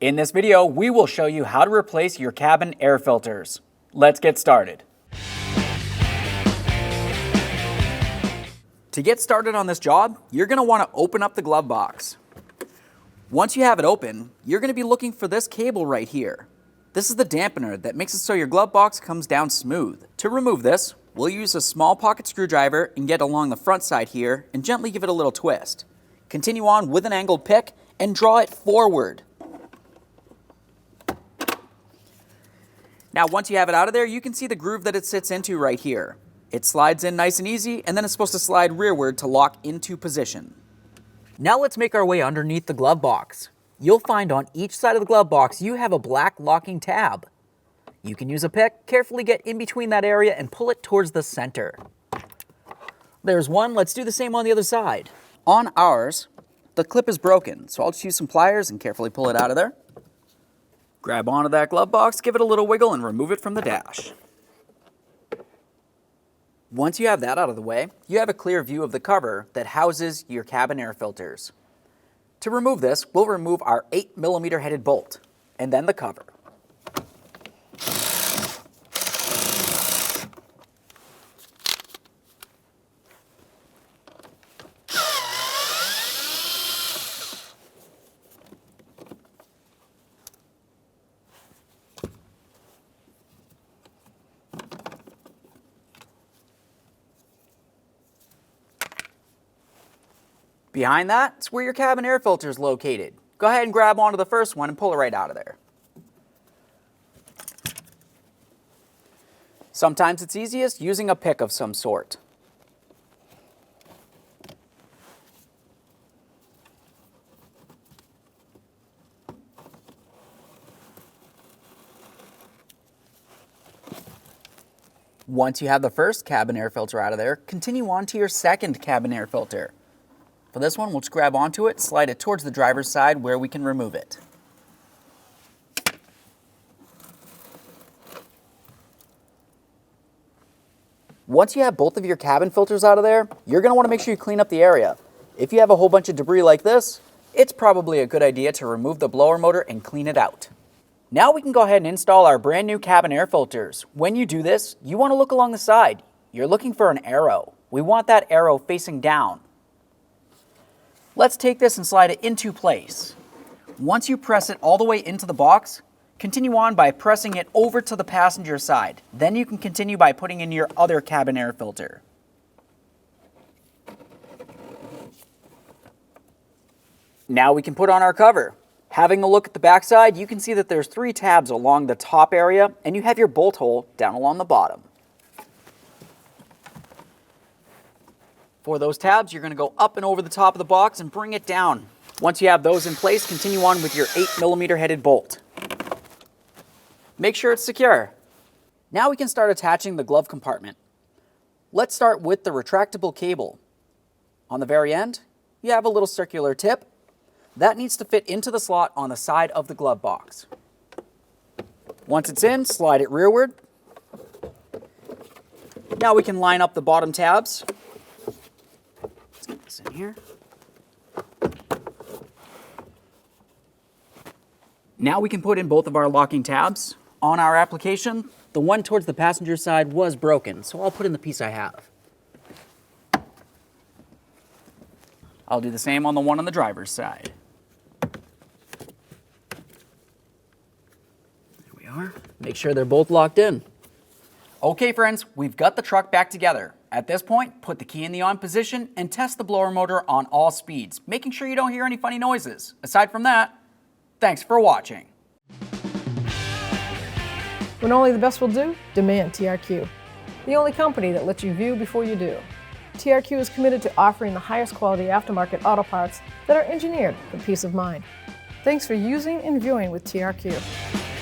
In this video, we will show you how to replace your cabin air filters. Let's get started. To get started on this job, you're going to want to open up the glove box. Once you have it open, you're going to be looking for this cable right here. This is the dampener that makes it so your glove box comes down smooth. To remove this, we'll use a small pocket screwdriver and get along the front side here and gently give it a little twist. Continue on with an angled pick and draw it forward. Now, once you have it out of there, you can see the groove that it sits into right here. It slides in nice and easy, and then it's supposed to slide rearward to lock into position. Now let's make our way underneath the glove box. You'll find on each side of the glove box, you have a black locking tab. You can use a pick, carefully get in between that area and pull it towards the center. There's one, let's do the same on the other side. On ours, the clip is broken, so I'll just use some pliers and carefully pull it out of there. Grab onto that glove box, give it a little wiggle, and remove it from the dash. Once you have that out of the way, you have a clear view of the cover that houses your cabin air filters. To remove this, we'll remove our 8mm headed bolt, and then the cover. Behind that is where your cabin air filter is located. Go ahead and grab onto the first one and pull it right out of there. Sometimes it's easiest using a pick of some sort. Once you have the first cabin air filter out of there, continue on to your second cabin air filter. For this one, we'll just grab onto it, slide it towards the driver's side where we can remove it. Once you have both of your cabin filters out of there, you're going to want to make sure you clean up the area. If you have a whole bunch of debris like this, it's probably a good idea to remove the blower motor and clean it out. Now we can go ahead and install our brand new cabin air filters. When you do this, you want to look along the side. You're looking for an arrow. We want that arrow facing down. Let's take this and slide it into place. Once you press it all the way into the box, continue on by pressing it over to the passenger side. Then you can continue by putting in your other cabin air filter. Now we can put on our cover. Having a look at the back side, you can see that there's 3 tabs along the top area, and you have your bolt hole down along the bottom. For those tabs, you're going to go up and over the top of the box and bring it down. Once you have those in place, continue on with your 8mm headed bolt. Make sure it's secure. Now we can start attaching the glove compartment. Let's start with the retractable cable. On the very end, you have a little circular tip. That needs to fit into the slot on the side of the glove box. Once it's in, slide it rearward. Now we can line up the bottom tabs. Let's get this in here. Now we can put in both of our locking tabs. On our application, the one towards the passenger side was broken, so I'll put in the piece I have. I'll do the same on the one on the driver's side. There we are. Make sure they're both locked in. Okay friends, we've got the truck back together. At this point, put the key in the on position and test the blower motor on all speeds, making sure you don't hear any funny noises. Aside from that, thanks for watching. When only the best will do, demand TRQ. The only company that lets you view before you do. TRQ is committed to offering the highest quality aftermarket auto parts that are engineered for peace of mind. Thanks for using and viewing with TRQ.